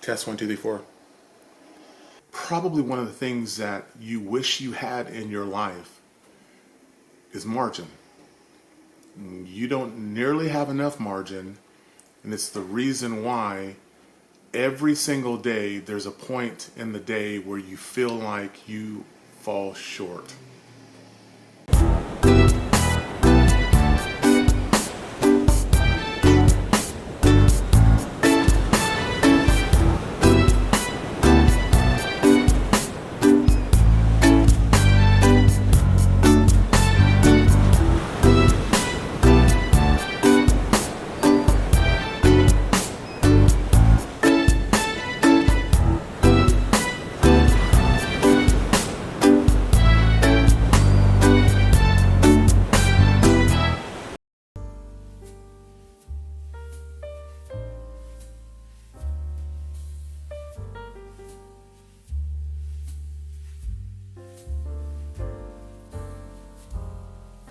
Test 1, 2, 3, 4. Probably one of the things that you wish you had in your life is margin. You don't nearly have enough margin, and it's the reason why every single day there's a point in the day where you feel like you fall short.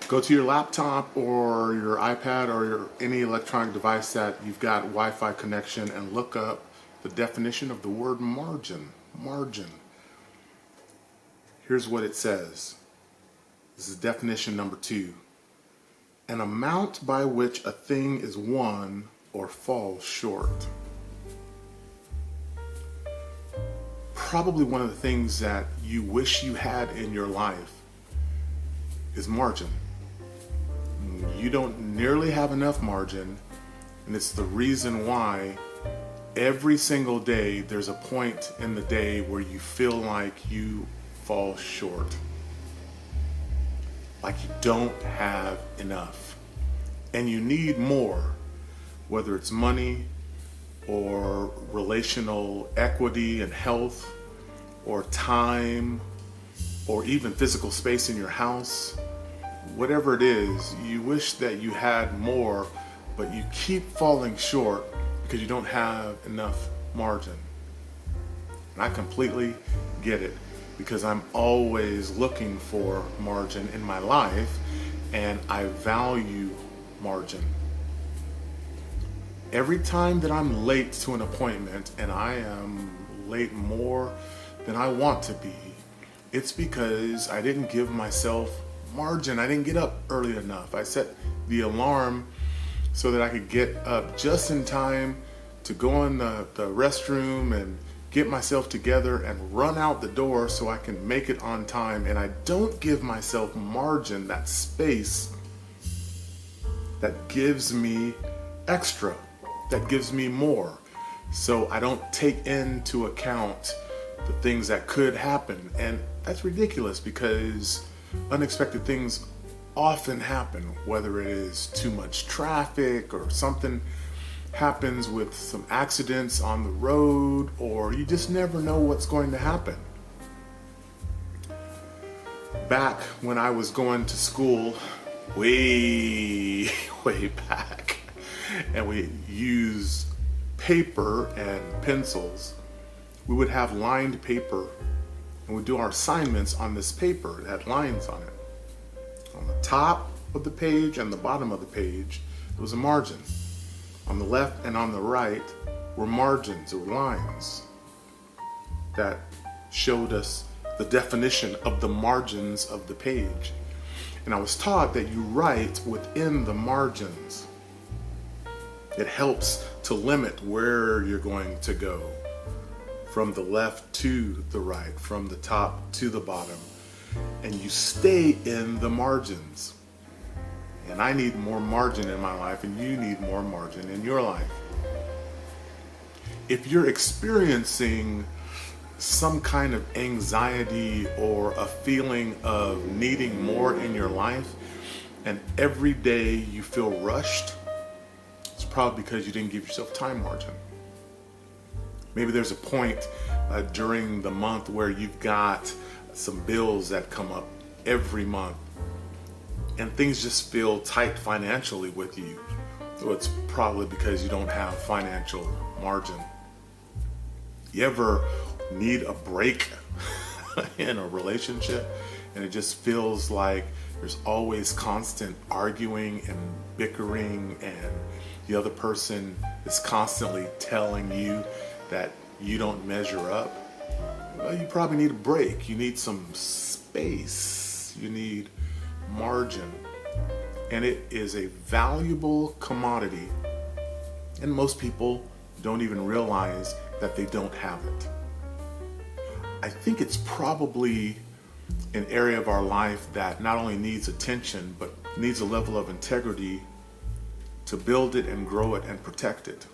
Go to your laptop or your iPad or any electronic device that you've got Wi-Fi connection and look up the definition of the word margin. Margin. Here's what it says. This is definition number 2. An amount by which a thing is won or falls short. Probably one of the things that you wish you had in your life is margin. You don't nearly have enough margin, and it's the reason why every single day there's a point in the day where you feel like you fall short, like you don't have enough and you need more, whether it's money or relational equity and health or time or even physical space in your house. Whatever it is, you wish that you had more, but you keep falling short because you don't have enough margin. And I completely get it because I'm always looking for margin in my life, and I value margin. Every time that I'm late to an appointment, and I am late more than I want to be, it's because I didn't give myself margin. I didn't get up early enough. I set the alarm so that I could get up just in time to go in the restroom and get myself together and run out the door so I can make it on time. And I don't give myself margin, that space that gives me extra, that gives me more. So I don't take into account the things that could happen. And that's ridiculous because unexpected things often happen, whether it is too much traffic or something happens with some accidents on the road, or you just never know what's going to happen. Back when I was going to school, way back, and we used paper and pencils, we would have lined paper and we'd do our assignments on this paper. It had lines on it. On the top of the page and the bottom of the page, there was a margin. On the left and on the right were margins or lines that showed us the definition of the margins of the page. And I was taught that you write within the margins. It helps to limit where you're going to go, from the left to the right, from the top to the bottom, and you stay in the margins. And I need more margin in my life, and you need more margin in your life. If you're experiencing some kind of anxiety or a feeling of needing more in your life, and every day you feel rushed, it's probably because you didn't give yourself time margin. Maybe there's a point during the month where you've got some bills that come up every month and things just feel tight financially with you. So it's probably because you don't have financial margin. You ever need a break in a relationship and it just feels like there's always constant arguing and bickering, and the other person is constantly telling you that you don't measure up, well, you probably need a break. You need some space. You need margin. And it is a valuable commodity. And most people don't even realize that they don't have it. I think it's probably an area of our life that not only needs attention, but needs a level of integrity to build it and grow it and protect it.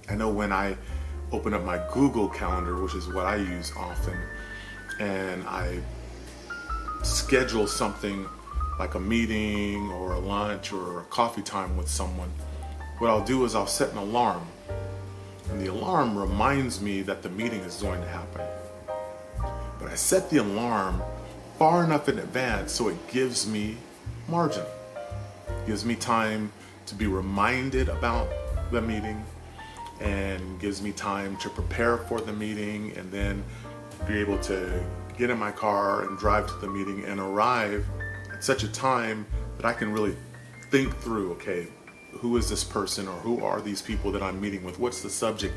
I know when I open up my Google Calendar, which is what I use often, and I schedule something like a meeting or a lunch or a coffee time with someone, what I'll do is I'll set an alarm. And the alarm reminds me that the meeting is going to happen. But I set the alarm far enough in advance so it gives me margin. It gives me time to be reminded about the meeting, and gives me time to prepare for the meeting, and then be able to get in my car and drive to the meeting and arrive at such a time that I can really think through, okay, who is this person, or who are these people that I'm meeting with? What's the subject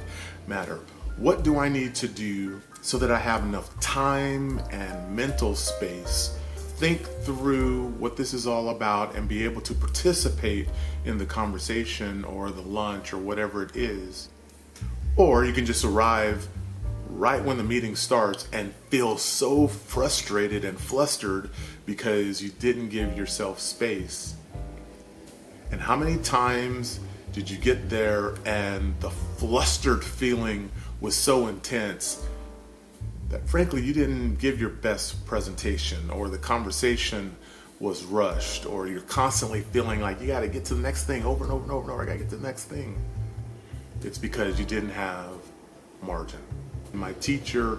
matter? What do I need to do so that I have enough time and mental space, think through what this is all about, and be able to participate in the conversation or the lunch or whatever it is? Or you can just arrive right when the meeting starts and feel so frustrated and flustered because you didn't give yourself space. And how many times did you get there and the flustered feeling was so intense that frankly you didn't give your best presentation, or the conversation was rushed, or you're constantly feeling like you got to get to the next thing over and over and over and over, I got to get to the next thing? It's because you didn't have margin. My teacher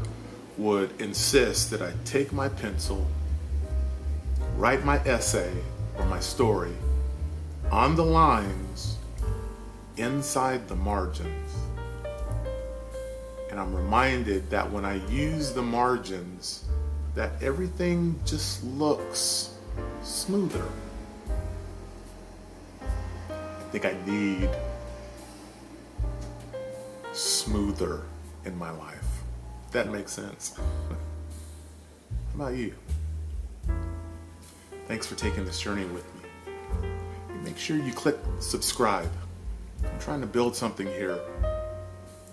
would insist that I take my pencil, write my essay or my story on the lines inside the margins. And I'm reminded that when I use the margins, that everything just looks smoother. I think I need smoother in my life. That makes sense. How about you? Thanks for taking this journey with me. Make sure you click subscribe. I'm trying to build something here,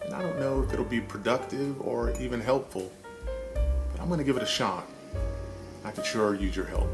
and I don't know if it'll be productive or even helpful, but I'm going to give it a shot. I could sure use your help.